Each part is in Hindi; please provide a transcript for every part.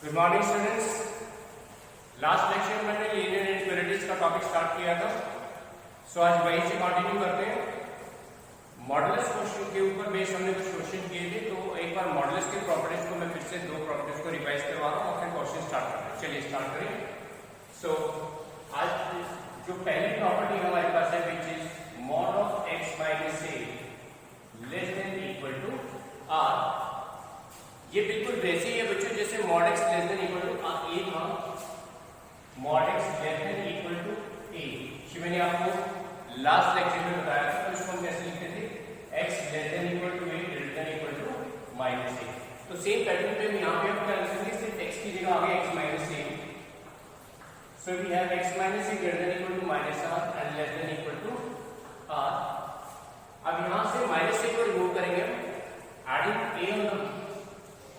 Good morning students. Last lecture में मैंने लीनियर इनइक्वालिटीज का टॉपिक स्टार्ट किया था। सो आज वहीं से कंटिन्यू करते हैं। मॉडुलस क्वेश्चन के ऊपर बेस हमने कुछ क्वेश्चन किए थे, तो एक बार मॉडुलस की प्रॉपर्टीज को मैं फिर से दो प्रॉपर्टीज को रिवाइज करवा रहा हूँ और फिर क्वेश्चन स्टार्ट करते हैं। चलिए स्टार्ट करें। सो आज जो पहली प्रॉपर्टी हमारे पास है which is mod of x minus a less than equal to r. ये बिल्कुल वैसे ही है बच्चों जैसे mod x less than equal to a था। Mod x less than equal to a मैंने आपको लास्ट लेक्चर में बताया था। तो इसको हम कैसे लिखते थे, x less than equal to a greater than equal to minus a. तो सेम पैटर्न पे यहाँ पे हम क्या लिखेंगे, सिर्फ x की जगह आगे x minus a. So we have x minus a greater than equal to minus r and less than equal to r. अब यहाँ से माइनस ए को रिमूव करेंगे हम, adding a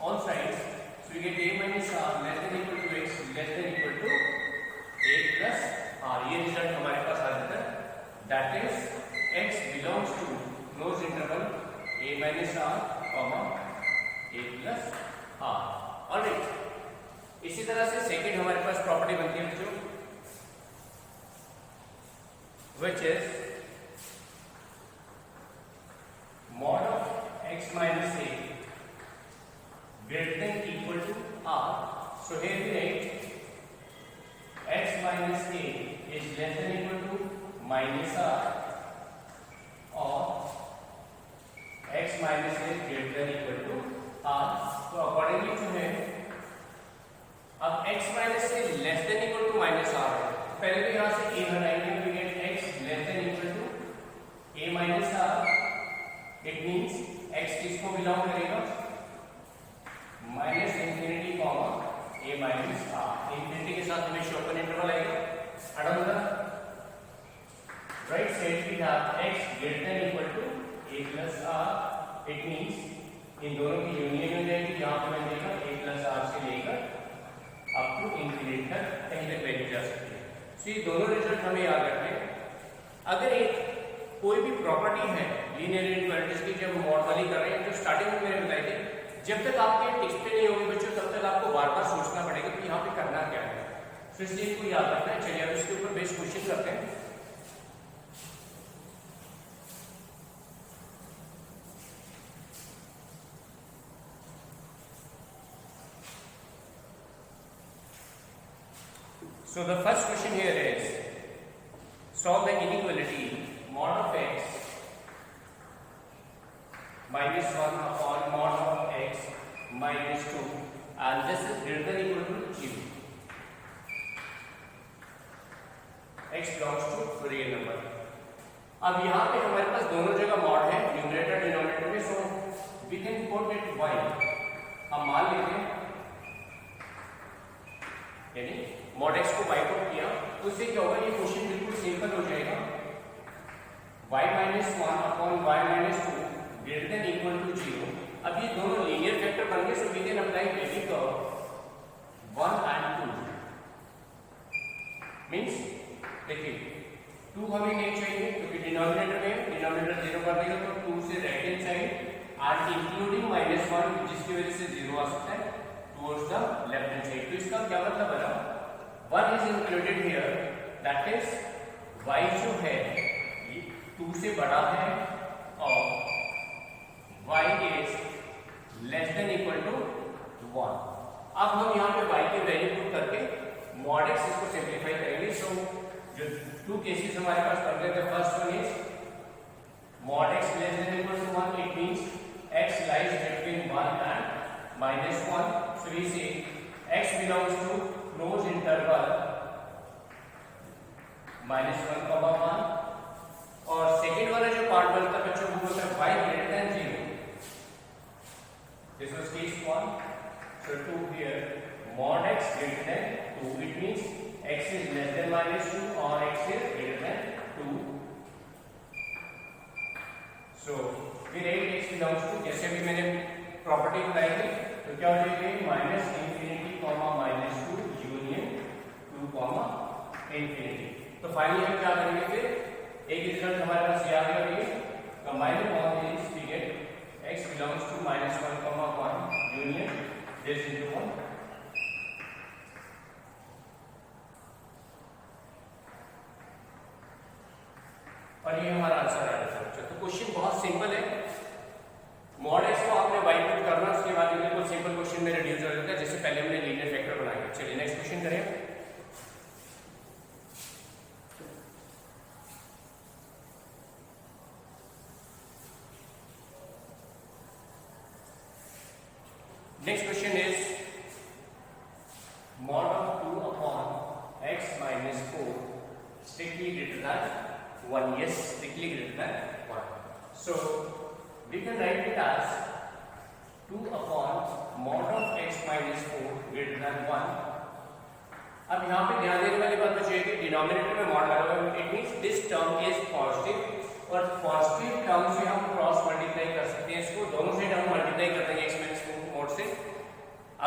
on sides, so we get a minus r less than equal to x less than equal to a plus r। ये रिजल्ट हमारे पास आ जाता है। That is x belongs to closed interval a minus r comma a plus r। Alright, इसी तरह से सेकंड हमारे पास प्रॉपर्टी बनती है बच्चों which is mod of x minus a greater than equal to r. So here we write x minus a is less than equal to minus r or x minus a greater than equal to r. So accordingly जो है अब x minus a less than equal to minus r है। पहले तो यहाँ से a हटाएंगे, we get x less than equal to a minus r। It means x किसको बिलोंग करेगा, minus infinity comma a minus r. Infinity के साथ हमेशा ओपन इंटरवल आएगा। And on the right side we have x greater than equal to a plus r। It means इन दोनों की यूनियन हो जाएगी। यहाँ पे मैं देगा a प्लस r से लेकर अप टू इंफिनिटी तक कहीं तक वैल्यू जा सकती है। सो ये दोनों रिजल्ट हमें याद रखने हैं। अगर एक कोई भी प्रॉपर्टी है लीनियर इनइक्वालिटीज की, जब मॉड वाली कर रहे हैं, जो स्टार्टिंग में मैंने बताई थी, जब तक आपके टिक्स पे नहीं होगी बच्चों तब तक आपको बार बार सोचना पड़ेगा कि यहाँ पे करना क्या है। तो इसलिए इसको याद रखना है। चलिए अब इसके ऊपर बेस क्वेश्चन करते हैं। So the first question here is solve the inequality mod of x minus 1 upon mod of x minus 2 and this is greater than equal to 0। x belongs to real number। अब यहाँ पे हमारे पास दोनों जगह मॉड है, न्यूमरेटर डिनोमिनेटर में। So we can put it y। हम मान लेते हैं यानी मॉड x को y पुट किया तो उससे क्या होगा, ये क्वेश्चन बिल्कुल सिंपल हो जाएगा। y minus 1 upon y minus 2 greater than equal to 0। अब ये दोनों लीनियर फैक्टर बन गए। So we can apply wavy curve 1 and 2। Means देखिए 2 हमें नहीं चाहिए क्योंकि डिनोमिनेटर में डिनोमिनेटर 0 कर देगा, तो 2 से right hand side and including minus 1 जिसकी वजह से 0 आ सकता है towards the left hand side. तो इसका क्या मतलब बना, 1 is included here, that is y जो है ये 2 से बड़ा है और y is less than equal to 1। अब हम यहाँ पे y की वैल्यू पुट करके mod x इसको सिंप्लीफाई करेंगे। सो जो 2 केसेस हमारे पास बन गए थे, first one is mod x less than equal to 1। It means x lies between 1 and minus 1। so we say x belongs to closed interval minus 1 comma 1। और सेकेंड वाला जो पार्ट बनता है बच्चों वो होता है y greater than 0। This was case 1। So 2 here mod x greater than 2, it means x is less than minus 2 or x is greater than 2। So we write x belongs to, जैसे भी मैंने प्रॉपर्टी बताई थी, तो क्या हो जाएगी minus infinity comma minus 2 union 2 comma infinity. तो फाइनली हम क्या करेंगे, फिर एक रिजल्ट हमारे पास याद रखिए, combining all this we get x belongs to -1, 1 union this into 1 question बहुत सिंपल है, मॉड एक्स को आपने वाई पुट करना, उसके बाद बिल्कुल सिंपल क्वेश्चन में रिड्यूस हो जाता है, जैसे पहले हमने लीनियर फैक्टर बनाया। चलिए नेक्स्ट क्वेश्चन करें। Next question is mod of 2 upon x minus 4 strictly greater than 1. Yes, strictly greater than 1. So we can write it as 2 upon mod of x minus 4 greater than 1. अब यहाँ पे ध्यान देने वाली बात बची है कि डिनोमिनेटर में मॉड लगा हुआ है, it means this term is positive और पॉजिटिव टर्म से हम क्रॉस मल्टीप्लाई कर सकते हैं, इसको दोनों साइड हम मल्टीप्लाई कर देंगे x minus 4 मॉड से।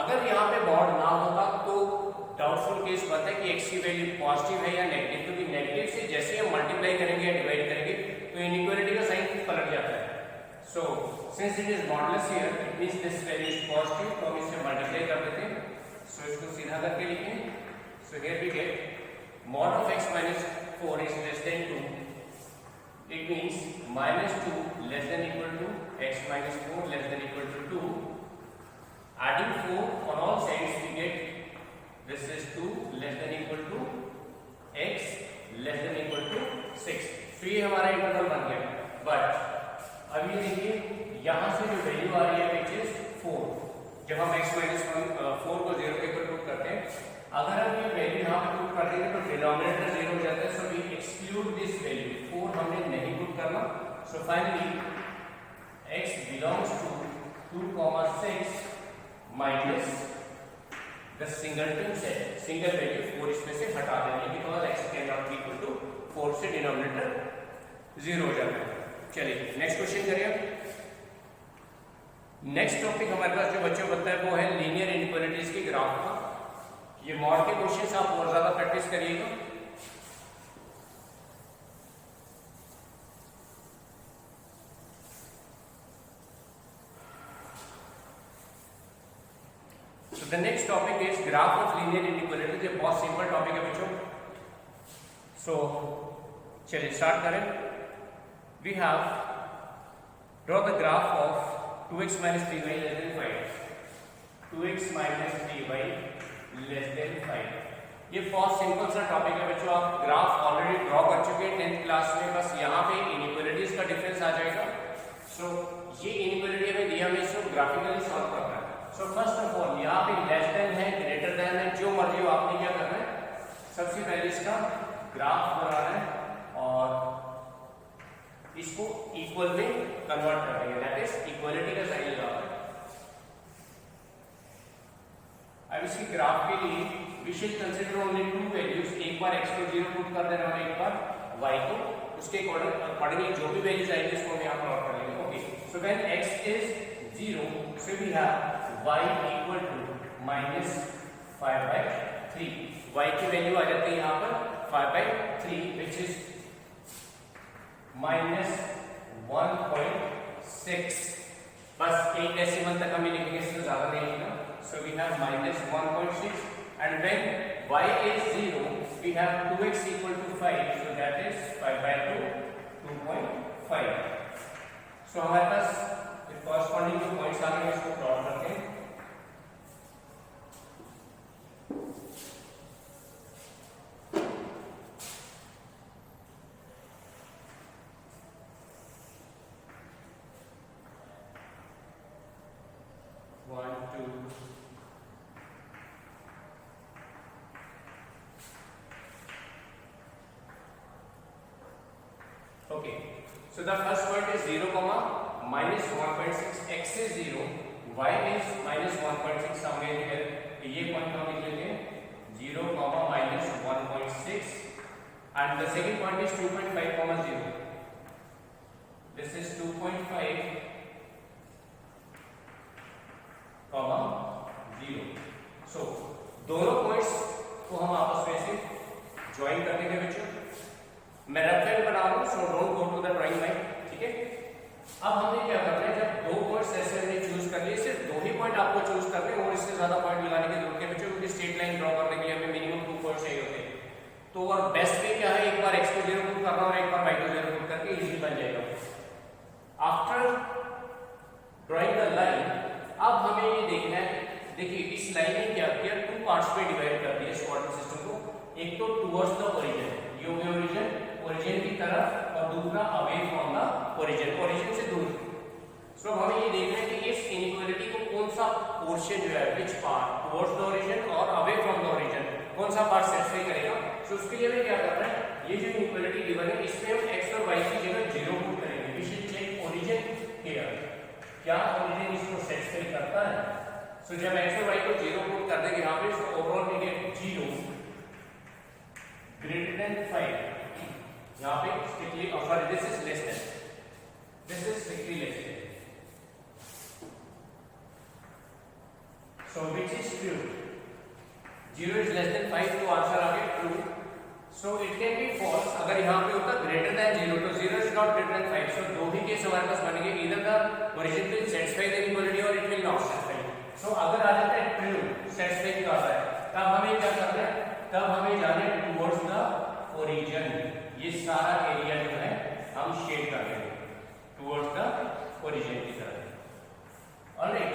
अगर यहाँ पे मॉड ना होता तो डाउटफुल केस बनता है कि x की वैल्यू पॉजिटिव है या नेगेटिव, क्योंकि नेगेटिव से जैसे हम मल्टीप्लाई करेंगे या डिवाइड करेंगे तो इनइक्वालिटी का साइन पलट जाता है। So since it is modulus here it means this value is positive, तो हम इसे मल्टीप्लाई कर देते हैं। सो इसको सीधा करके लिखें। So here we get mod of x minus 4 is less than 2. It means minus 2 less than equal to x minus 4 less than equal to 2. Adding 4 on all sides we get this is 2 less than equal to x less than equal to 6. तो ये हमारा इंटरवल बन गया। बट अब ये देखिए यहाँ से जो वैल्यू आ रही है विच इज 4, जब हम x minus 4 को 0 के ऊपर पुट करते हैं, अगर हम ये वैल्यू यहाँ पे पुट कर देंगे तो डिनोमिनेटर 0 हो जाता है। So we exclude this value, 4 हमने नहीं पुट करना। So finally x belongs to 2,6 minus the singleton set, single value 4 इसमें से हटा देंगे because x can not be equal to 4 से डिनोमिनेटर 0 हो जाता है। चलिए नेक्स्ट क्वेश्चन करिए। नेक्स्ट टॉपिक हमारे पास जो बच्चों बनता है वो है लीनियर इनइक्वालिटीज के ग्राफ का। ये मॉड के क्वेश्चंस आप और ज्यादा प्रैक्टिस करिएगा। The next topic is graph of linear inequality। ये बहुत सिंपल टॉपिक है बच्चों। सो चलिए स्टार्ट करें। We have draw the graph of 2x minus 3y less than 5, 2x minus 3y less than 5। ये बहुत सिंपल सा टॉपिक है बच्चों, आप ग्राफ ऑलरेडी ड्रॉ कर चुके हैं 10th क्लास में, बस यहाँ पे इनइक्वालिटीज का डिफरेंस आ जाएगा। सो ये इनइक्वालिटी हमें दिया, हमें इसको ग्राफिकली सॉल्व करना है। सो फर्स्ट ऑफ ऑल यहाँ पे लेस देन है, ग्रेटर देन है, जो मर्जी हो आपने क्या करना है, सबसे पहले इसका ग्राफ बनाना है और इसको इक्वल में कन्वर्ट कर देंगे, दैट इज इक्वालिटी का साइन लगाना है। अब इसकी ग्राफ के लिए we should consider only two values, एक बार x को 0 पुट कर देना है, एक बार y को, उसके अकॉर्डिंगली जो भी वैल्यूज आएंगे उसको हम यहाँ प्लॉट कर लेंगे। Okay, so when x is 0 so we have y equal to minus 5/3। y की वैल्यू आ जाती है यहाँ पर 5/3 which is minus 1.6। बस एक डेसिमल तक हमें लिखेंगे, इससे ज्यादा नहीं लिखना। so we have minus 1.6 and when y is 0 we have 2x equal to 5, so that is 5/2 2.5। so हमारे पास कॉरस्पॉन्डिंग जो पॉइंट्स आ रहे हैं इसको प्लॉट करते हैं। Okay, so the first point is 0, minus 1.6, x is 0, y is minus 1.6 somewhere here, ये पॉइंट हम लिख लेते हैं 0, minus 1.6 and the second point is 2.5, 0, this is 2.5, 0। so दोनों पॉइंट्स को हम आपस में से ज्वाइन कर देंगे बच्चों। मैं रेफरेंस बना रहा हूं, so don't go to the drawing line, ठीक है। अब हमने क्या करना है, जब दो पॉइंट्स ऐसे हमने चूज कर लिए, सिर्फ दो ही पॉइंट आपको चूज करने हैं और इससे ज्यादा पॉइंट लगाने की जरूरत है बच्चों, क्योंकि स्ट्रेट लाइन ड्रॉ करने के लिए हमें मिनिमम 2 पॉइंट चाहिए होते हैं। तो और बेस्ट वे क्या है, एक बार x को 0 पुट करना और एक बार y को 0 पुट करके इजीली बन जाएगा। आफ्टर ड्राइंग द लाइन, अब हमें ये देखना है, देखिए इस लाइन ने क्या किया, टू पार्ट्स में डिवाइड कर दिया इस कोऑर्डिनेट सिस्टम को। एक तो टुवर्ड्स द ओरिजिन, ये हो गया ओरिजिन, ओरिजिन की तरफ, और दूसरा away from the origin, origin से दूर। सो हमें ये देखना है कि इस इनइक्वालिटी को कौन सा पोर्शन जो है, which part towards the origin और अवे फ्रॉम द ओरिजिन, कौन सा पार्ट सेटिस्फाई करेगा। सो उसके लिए हमें क्या करना है, ये जो इनइक्वालिटी गिवन है इसमें हम x और y की जगह 0 पुट करेंगे। We should check origin here, क्या ओरिजिन इसको सेटिस्फाई करता है। सो जब x और y को 0 पुट कर देंगे यहां पे, so overall we get 0 greater than 5, यहां पे strictly sorry this is less than, this is strictly less than, so which is true, 0 is less than 5, तो आंसर आ गया true. So it can be false, अगर यहाँ पे होता ग्रेटर देन 0 तो 0 is not greater than 5, सो दो ही केस हमारे पास बनेंगे, either the origin will satisfy the inequality और इट विल नॉट सेटिस्फाई। सो अगर आ जाता है ट्रू, सेटिस्फाई कर रहा है, तब हमें क्या करना है, तब हमें जाना है टुवर्ड्स द ओरिजिन, ये सारा एरिया जो है हम शेड कर देंगे टुवर्ड्स द ओरिजिन की तरफ। ऑलराइट,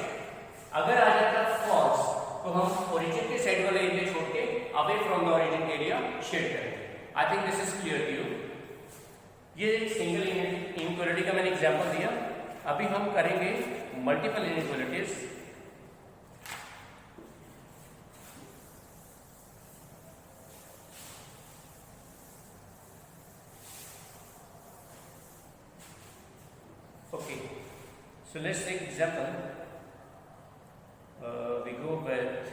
अगर आ जाता है फॉल्स तो हम ओरिजिन के साइड वाला एरिया छोड़ के away from the origin area shade करेंगे। I think this is clear to you. ये एक सिंगल इनइक्वालिटी का मैंने एग्जांपल दिया, अभी हम करेंगे multiple inequalities. Okay, so let's take example. We go with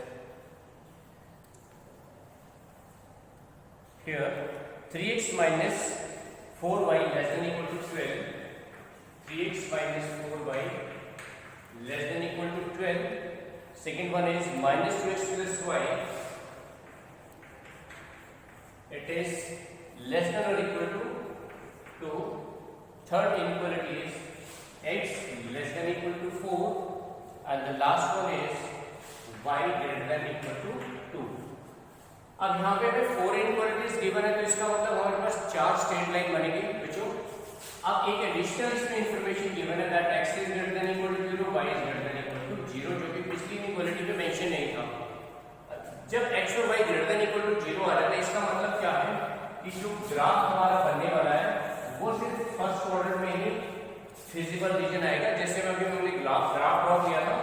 here 3x minus 4y less than equal to 12, 3x minus 4y less than equal to 12, second one is minus 2x plus y, it is less than or equal to 2, third inequality is x less than equal to 4, and the last one is y greater than equal to 2। अब यहाँ पे हमें 4 इनइक्वालिटीज गिवन है, तो इसका मतलब हमारे पास 4 स्ट्रेट लाइन बनेगी बच्चों। अब एक एडिशनल इसमें इंफॉर्मेशन गिवन है that x is greater than equal to 0, y is greater than equal to 0, जो कि पिछली इनइक्वालिटी में मेंशन नहीं था। जब x और y greater than equal to 0 आ रहा है, इसका मतलब क्या है कि जो ग्राफ हमारा बनने वाला है वो सिर्फ फर्स्ट क्वाड्रेंट में ही फिजिबल रीजन आएगा। जैसे अभी हमने ग्राफ ड्रॉ किया था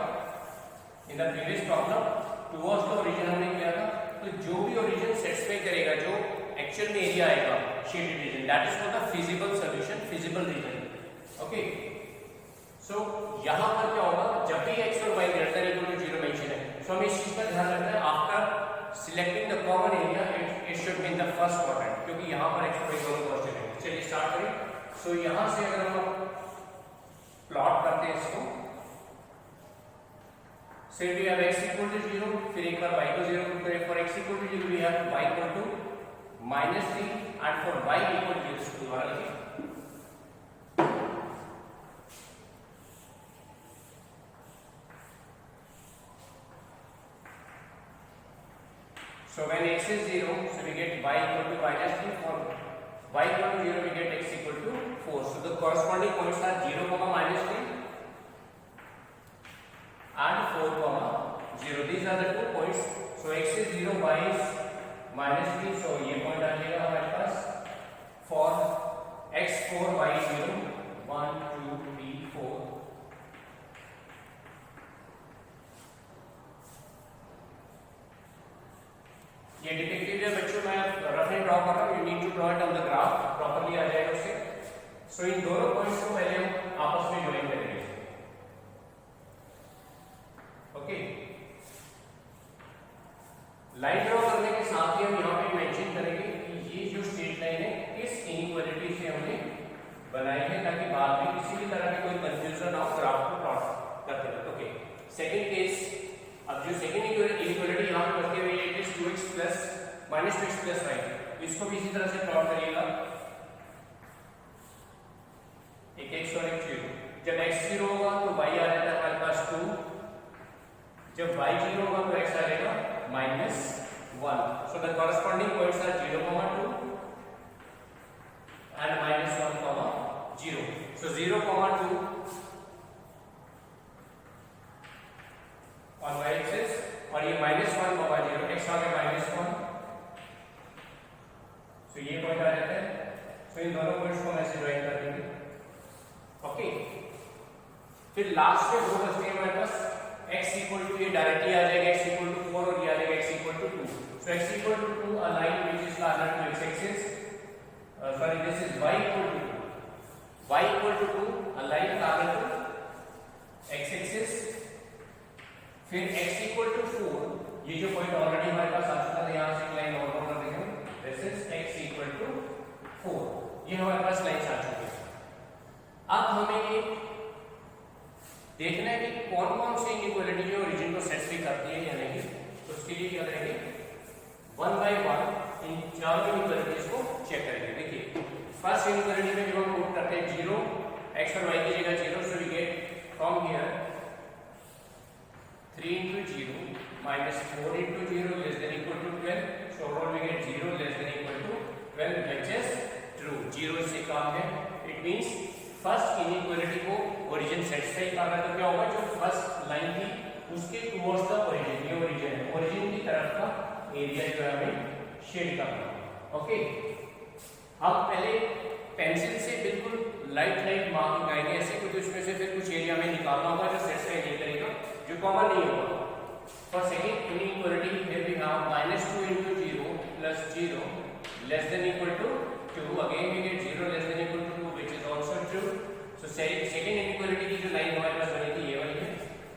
in the previous problem, towards the origin हमने किया था, तो जो भी ओरिजिन सेटिस्फाई करेगा, जो एक्चुअल में एरिया आएगा shaded region, that is for the feasible solution, feasible region. Okay, so यहां पर क्या होगा, जब भी x और y greater than equal to 0 mention है, सो हमें इस चीज का ध्यान रखना है after selecting the common area it should be in the first quadrant, क्योंकि यहां पर x और y दोनों कांस्टेंट है। चलिए स्टार्ट करें। सो यहां से अगर हम प्लॉट करते हैं इसको, say we have x equal to 0, फिर एक बार y को 0 पुट करें, for x equal to 0 we have y equal to -3 and for y equal to 0 दोबारा लिखें। So when x is 0, so we get y equal to -3, for y equal to 0 we get x equal to 4. So the corresponding points are 0, -3 and 4, 0. These are the 2 points. So x is 0, y is -3, so ये पॉइंट आ जाएगा हमारे पास। For x 4, y 0, 1 2 3 4। ये डिटेक्टिव है बच्चों, मैं रफ एंड ड्रॉ कर रहा हूँ, you need to draw it on the graph, properly आ जाएगा उससे। सो इन दोनों पॉइंट्स को पहले हम आपस में ज्वाइन करेंगे। ओके, लाइन ड्रॉ करने के साथ ही हम यहाँ पे मेंशन करेंगे कि ये जो स्ट्रेट लाइन है किस इनइक्वालिटी से हमने बनाई है, ताकि बाद में किसी भी तरह की कोई कंफ्यूजन ऑफ ग्राफ को प्लॉट करते वक्त। ओके, सेकंड केस, अब जो सेकंड इनइक्वालिटी यहाँ पे बनती है it is 2x plus -2x plus 5, इसको भी इसी तरह से प्लॉट करिएगा, एक x और एक 0। जब x 0 होगा तो y आ जाता है हमारे पास 2, जब y 0 होगा तो x आ जाएगा -1। So the corresponding points are 0, 2 and -1, 0। So 0,2 on y axis और ये -1,0 x आ गया -1, सो ये पॉइंट आ जाता है। सो इन दोनों पॉइंट्स को हम ऐसे ज्वाइन कर देंगे। ओके, फिर लास्ट में दो बचते हैं हमारे पास, x इक्वल टू, ये डायरेक्टली आ जाएगा x इक्वल टू 4 और ये आ जाएगा x equal to 2। So x equal to 2 a line which is parallel to x axis, sorry this is y equal to 2, y equal to 2 a line parallel to x axis, फिर x इक्वल टू 4, ये जो पॉइंट ऑलरेडी हमारे पास आ चुका था, यहां से एक लाइन और ड्रॉ कर देंगे, this is x equal to 4, ये हमारे पास लाइंस आ चुकी है। अब हमें ये देखना है कि कौन कौन सी इनइक्वालिटी जो ओरिजिन को सेटिस्फाई करती है या नहीं। तो उसके लिए क्या करेंगे, 1 बाय 1 इन चारों इनइक्वालिटीज को चेक करेंगे। देखिए फर्स्ट इनइक्वालिटी में जब हम पुट करते हैं 0 x और y की जगह 0, so we get from here 3 into 0 minus 4 into 0 less than equal to 12, so overall we get 0 less than equal to 12, which is true, 0 इससे कम है। इट मींस फर्स्ट इनइक्वालिटी को ओरिजिन सेटिस्फाई कर रहा है। तो क्या होगा, जो फर्स्ट लाइन थी उसके टुवर्ड्स द ओरिजिन, ये ओरिजिन है, ओरिजिन की तरफ का एरिया जो है हमें शेड करना है। ओके, हम पहले पेंसिल से बिल्कुल लाइट मार्किंग आएंगे ऐसे, क्योंकि उसमें से फिर कुछ एरिया में निकालना होगा जो सेटिस्फाई नहीं करेगा, जो कॉमन नहीं होगा। For second inequality here we have -2 into 0 plus 0 less than equal to 2, again we get 0 less than equal to 2, which is also true। so second inequality की जो लाइन हमारे पास बनी थी ये वाली है,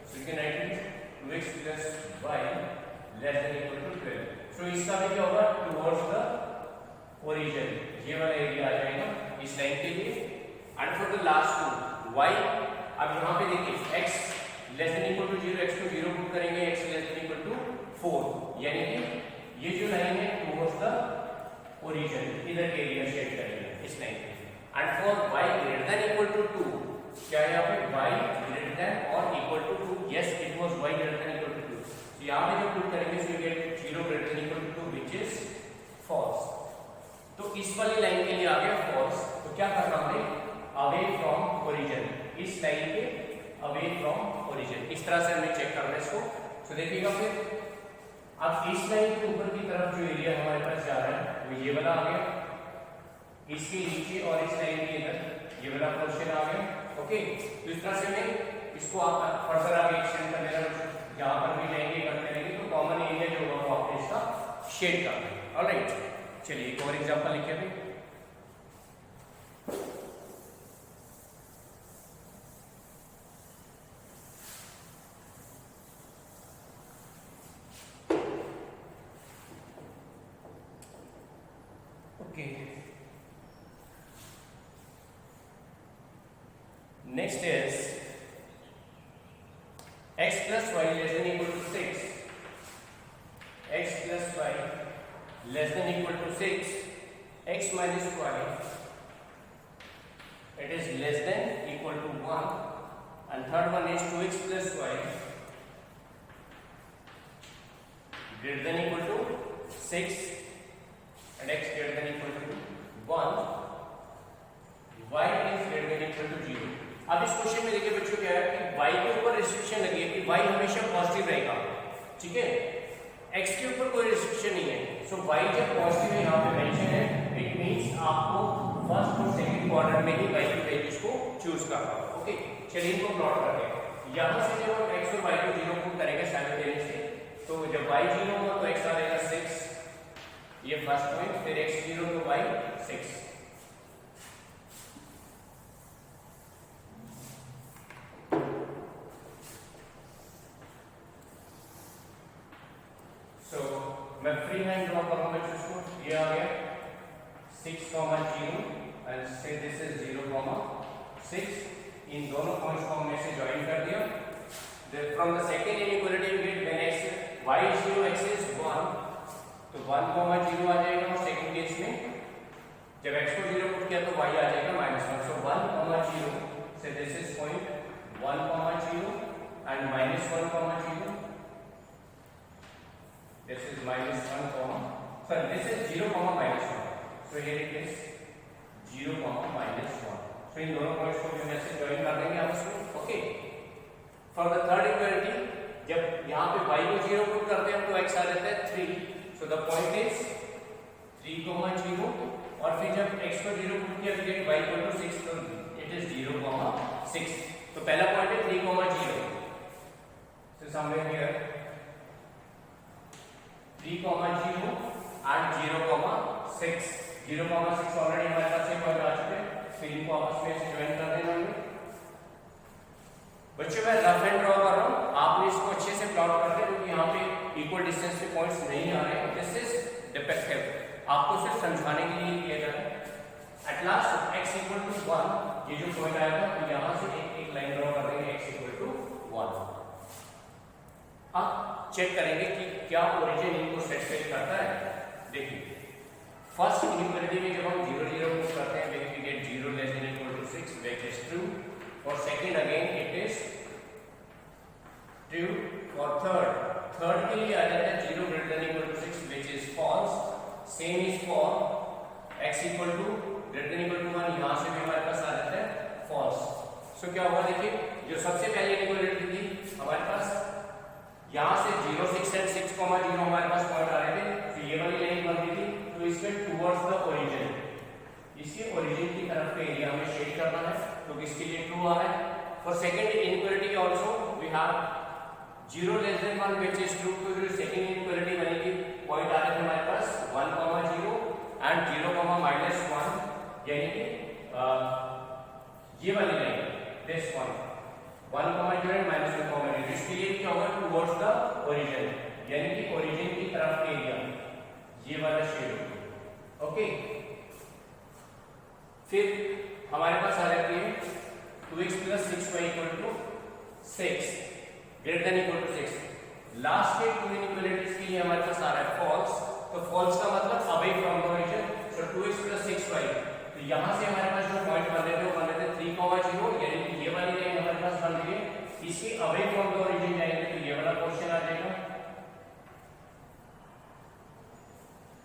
so you can write it 2x plus y less than equal to 12। so इसका भी क्या होगा, towards the origin, ये वाला एरिया आ जाएगा इस लाइन के लिए। And for the last two y, अब यहाँ पे देखिए x less than equal to 0, x को 0 पुट करेंगे, x less than equal to 4, यानी कि ये जो लाइन है टुवर्ड्स द ओरिजिन, इधर के एरिया शेड करेंगे इस लाइन पे। And for y greater than equal to 2, क्या है यहाँ पे y ग्रेटर देन और equal to 2, yes it was y greater than equal to 2, तो यहाँ पे जब पुट करेंगे so you get 0 greater than equal to 2, which is false. तो इस वाली लाइन के लिए आ गया फॉल्स। तो क्या करना हमें, अवे फ्रॉम ओरिजिन, इस लाइन के अवे फ्रॉम ओरिजिन, इस तरह से हमें चेक करना है इसको। तो देखिएगा फिर अब इस लाइन के ऊपर की तरफ जो एरिया हमारे पास जा रहा है वो ये वाला आ गया, इसके नीचे और इस लाइन के इधर ये वाला पोर्शन आ गया। ओके, तो इस तरह से हमें इसको आप फर्दर आगे एक्सटेंड कर लेना, जहां पर भी लेंगे करते रहेंगे तो कॉमन एरिया जो होगा वो आपने इसका शेड करना है। ऑलराइट, चलिए एक और एग्जांपल लिखिए अभी। Okay. Next is x plus y less than equal to 6. X plus y less than equal to 6. X minus y, it is less than equal to 1. And third one is 2x plus y greater than equal to 6. and x greater than equal to 1, y is greater than equal to 0। अब इस क्वेश्चन में देखिए बच्चों क्या है कि y के ऊपर रिस्ट्रिक्शन लगी है कि y हमेशा पॉजिटिव रहेगा, ठीक है, x के ऊपर कोई रिस्ट्रिक्शन नहीं है। सो y जब पॉजिटिव यहाँ पे मेंशन है, इट मींस आपको फर्स्ट और सेकंड क्वाड्रेंट में ही y की वैल्यूज को चूज करना होगा। ओके, चलिए इनको प्लॉट करते हैं। यहाँ से जब हम x और y को 0 पुट करेंगे साइमल्टेनियसली, तो जब y 0 होगा तो x आ जाएगा 6, ये फर्स्ट पॉइंट, फिर x 0 तो y 6। सो मैं फ्री हैंड ड्रॉ करूंगा इसको, ये आ गया 6, 0 एंड से दिस इज 0, 6। इन दोनों पॉइंट्स को हमने से ज्वाइन कर दिया। From the second inequality we get when x y is 0 x is 1, तो 1, 0 आ जाएगा। और सेकंड केस में जब x को 0 पुट किया तो y आ जाएगा -1। सो 1, 0 से this is point 1, 0 and -1, 0, this is -1, sorry this is 0, -1, so here it is 0, -1। सो इन दोनों पॉइंट्स को जो है से ज्वाइन कर देंगे आप इसमें। Okay, for the third equality जब यहाँ पे y को 0 पुट करते हैं तो x आ जाता है 3, सो द पॉइंट इज 3, 0 और फिर जब x को 0 पुट किया तो गेट y इक्वल टू 6, तो इट इज 0, 6। तो पहला पॉइंट है 3, 0, so somewhere here 3, 0 and 0, 6, 0, 6 already हमारे पास एक पॉइंट आ चुके हैं, फिर इनको आपस में ज्वाइन कर देना है। बच्चों मैं रफ एंड ड्रॉ कर रहा हूं, आपने इसको अच्छे से प्लॉट कर दे क्योंकि यहाँ पे इक्वल डिस्टेंस पे पॉइंट्स नहीं आ रहे हैं। दिस इज डिफेक्टिव, आपको सिर्फ समझाने के लिए किया जा रहा है। At last x equal to 1 ये जो पॉइंट आएगा तो यहाँ से एक लाइन ड्रॉ कर देंगे x इक्वल टू 1। अब चेक करेंगे कि क्या ओरिजिन इनको सेटिस्फाई करता है। देखिए फर्स्ट इनइक्वालिटी में जब हम 0, 0 पुट करते हैं we get 0 less than equal to 6 which is true, और second again it is true, और थर्ड के लिए आ जाता है 0 greater than equal to 6 which is false. Same is for x equal to greater than equal to 1, यहां से भी हमारे पास आ जाता है फॉल्स। सो क्या होगा देखिए, जो सबसे पहले इनइक्वालिटी थी हमारे पास यहां से 0, 6 एंड 6, 0 हमारे पास पॉइंट आ रहे थे, तो ये वाली लाइन बनती थी, तो इसमें टुवर्ड्स द ओरिजिन, इसके ओरिजिन की तरफ का एरिया हमें शेड करना है, तो इसके लिए ट्रू आ रहा है। For second inequality also we have 0 less than 1 which is true, तो जो सेकंड इनइक्वालिटी बनेगी पॉइंट आ रहे थे हमारे पास 1, 0 एंड 0, -1, यानी कि ये वाली लाइन दिस वन 1, 0 एंड -1, -1, इसके लिए क्या होगा टुवर्ड्स द ओरिजिन, यानी कि ओरिजिन की तरफ का एरिया ये वाला शेड होगा। ओके, फिर हमारे पास आ जाती है 2x + 6y = 6 greater than equal to 6। Last के टू इनइक्वालिटीज के लिए हमारे पास आ रहा है फॉल्स, तो फॉल्स का मतलब away from the origin, so 2x + 6y, तो यहां से हमारे पास जो पॉइंट बन रहे थे वो बन रहे थे 3, 0, यानी कि ये वाली लाइन हमारे पास बन रही है, इसके अवे फ्रॉम द ओरिजिन जाएंगे तो ये वाला पोर्शन आ जाएगा।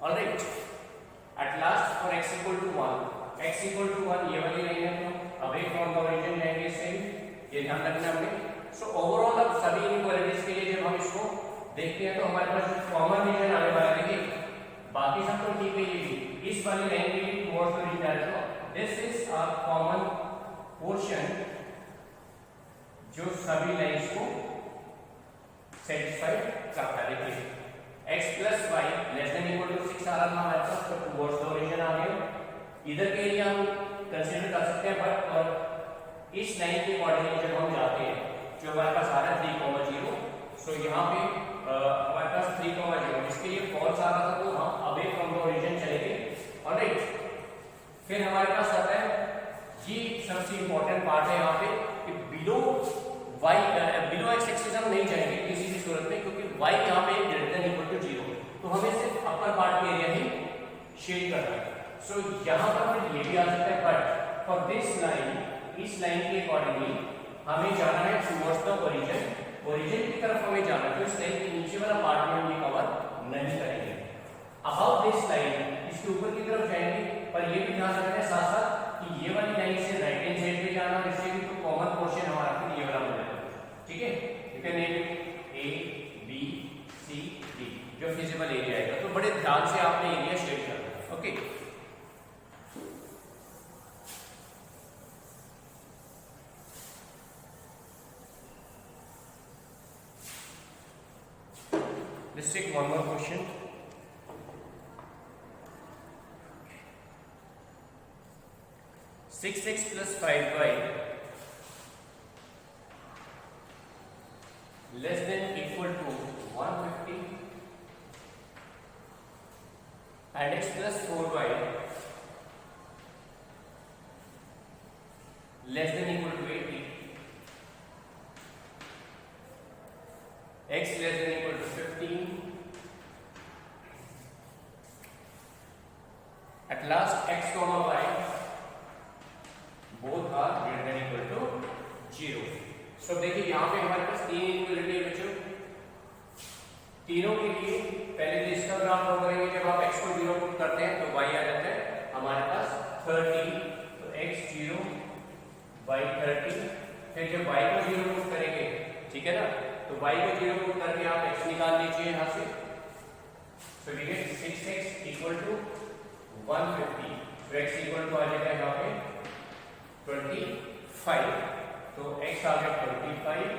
Alright, at last for x equal to 1 ये वाली लाइन है, तो अवे फ्रॉम द ओरिजिन जाएंगे इससे, ये ध्यान रखना हमने। सो ओवरऑल अब सभी इनइक्वालिटीज के लिए जब हम इसको देखते हैं तो हमारे पास जो कॉमन रीजन आने वाला है, देखिए बाकी सब तो ठीक है, ये भी इस वाली लाइन के लिए टुवर्ड्स द ओरिजिन आ रहा है, this is a common portion जो सभी लाइंस को सेटिस्फाई करता है। देखिए x + y less than equal to 6 आ रहा था हमारे पास, तो टुवर्ड्स द ओरिजिन आ गया, इधर के एरिया हम कंसीडर कर सकते हैं, बट और इस लाइन के अकॉर्डिंगली जब हम जाते हैं जो हमारे पास आ रहा है 3, 0, सो यहाँ पे हमारे पास 3, 0, इसके लिए फॉल्स आ रहा था, तो हम अवे फ्रॉम द ओरिजिन चलेंगे। ऑलराइट, फिर हमारे पास आता है ये सबसे इंपॉर्टेंट पार्ट है यहाँ पे कि बिलो x एक्सिस हम नहीं जाएंगे किसी भी सूरत में, क्योंकि y यहाँ पे ग्रेटर देन इक्वल टू 0, तो हमें सिर्फ अपर पार्ट का एरिया ही शेड करना है। सो यहाँ पर फिर ये भी आ सकता है, बट फॉर दिस लाइन, इस लाइन के अकॉर्डिंगली हमें जाना है टुवर्ड्स द ओरिजिन की तरफ हमें जाना है, तो इस लाइन के नीचे वाला पार्ट में हम ये कवर नहीं करेंगे। अबाउट दिस लाइन इसके ऊपर की तरफ जाएंगे, पर ये भी ध्यान रखना है साथ साथ कि ये वाली लाइन से राइट हैंड साइड पे जाना, इससे भी तो कॉमन पोर्शन हमारा फिर ये वाला हो जाएगा। ठीक है, you can name A, B, C, D जो फिजिबल एरिया आएगा, तो बड़े ध्यान से आपने एरिया शेड करना है। Okay, let's take one more question. 6x + 5y less than equal to 150 and x + 4y less than equal to 80, x less than equal to 15, at last x, y both are greater than equal to 0. सो देखिए यहाँ पे हमारे पास तीन इनइक्वालिटी है बच्चों, तीनों के लिए पहले तो इसका ग्राफ ड्रॉ करेंगे, जब आप x को 0 पुट करते हैं तो y आ जाता है हमारे पास 30, तो x 0 बाई 30, फिर जब y को 0 पुट करेंगे, ठीक है ना, तो y को 0 पुट करके आप x निकाल लीजिए यहाँ से। So we get 6x equal to 150, तो x इक्वल टू आ जाएगा यहाँ पे 25, तो x आ गया 25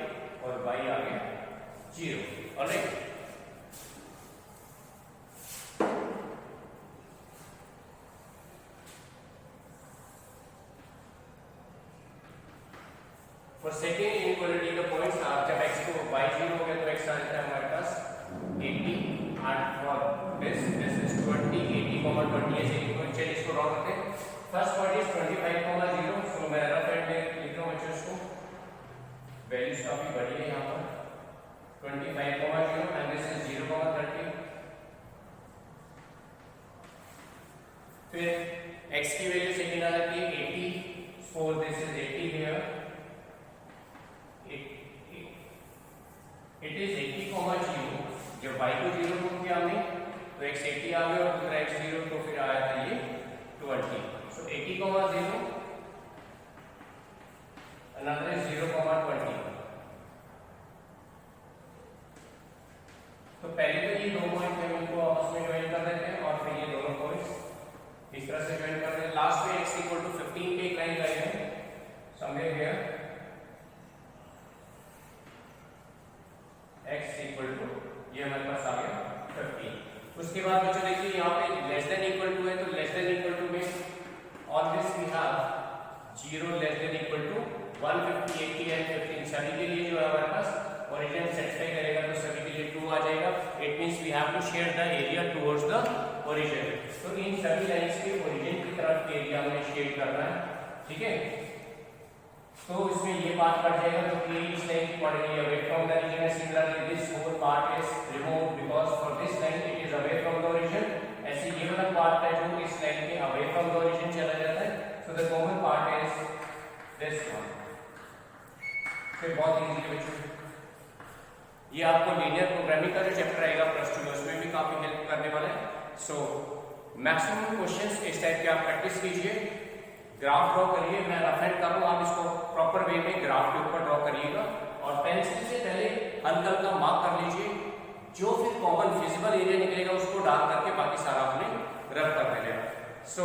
और y आ गया 0। ऑलराइट, फॉर सेकेंड इनइक्वालिटी का पॉइंट्स, आप जब x को y 0 हो गया तो x आ जाता है हमारे पास 80 एंड फॉर दिस इज 20, 80, 20 ऐसे चलिए इसको ड्रॉ करते हैं। फर्स्ट पॉइंट इज 25, 0, सो मैं रफ एंड में लिख रहा हूं बच्चों इसको, वैल्यूज काफी बड़ी है यहाँ पर 25, 0 एंड दिस इज 0, 30। फिर x की वैल्यू सेकंड आ जाती है 80, for this is 80 here, it is 80, 0, जब y को 0 पुट किया हमने तो x 80 आ गया और दूसरा x 0, तो फिर आया था ये 20। सो 80, 0, another is 0, 20। तो पहले तो ये दो पॉइंट हम इनको आपस में ज्वाइन कर देते हैं और फिर ये दोनों पॉइंट्स इस तरह से ज्वाइन कर देते हैं। लास्ट में x इक्वल टू 15 पे एक लाइन लगाएंगे somewhere here, x equal to ये हमारे पास आ गया 15। उसके बाद बच्चों देखिए यहाँ पे लेस देन इक्वल टू है, तो लेस देन इक्वल टू में always we have 0 less than equal to 150, 80 and 15, सभी के लिए जो है हमारे पास ओरिजिन सेटिस्फाई करेगा तो सभी के लिए 2 आ जाएगा। It means we have to share the area towards the origin, तो इन सभी लाइंस के ओरिजिन की तरफ एरिया हमें शेयर करना है, ठीक है। तो इसमें ये पार्ट कट जाएगा तो क्लियरली इस लाइन की point away from the region है, similarly this whole part is removed because for this line it is away from the origin. ऐसे ये वाला पार्ट है जो इस लाइन के अवे फ्रॉम द ओरिजिन चला जाता है, so the common part is this one. फिर बहुत इजी है बच्चों, ये आपको लीनियर प्रोग्रामिंग का जो चैप्टर आएगा +2 में उसमें भी काफी हेल्प करने वाला है। सो मैक्सिमम क्वेश्चंस इस टाइप के आप प्रैक्टिस कीजिए, ग्राफ ड्रॉ करिए, मैं रफ एंड कर रहा हूँ, आप इसको प्रॉपर वे में ग्राफ के ऊपर ड्रॉ करिएगा और पेंसिल से पहले हल्का हल्का मार्क कर लीजिए, जो फिर कॉमन फिजिबल एरिया निकलेगा उसको डार्क करके बाकी सारा आपने रफ कर देना। सो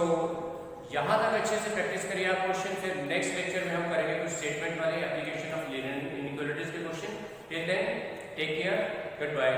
यहाँ तक अच्छे से प्रैक्टिस करिए आप क्वेश्चन, फिर नेक्स्ट लेक्चर में हम करेंगे कुछ स्टेटमेंट वाले एप्लीकेशन ऑफ लीनियर इनइक्वालिटीज के question. Till then take care, good bye.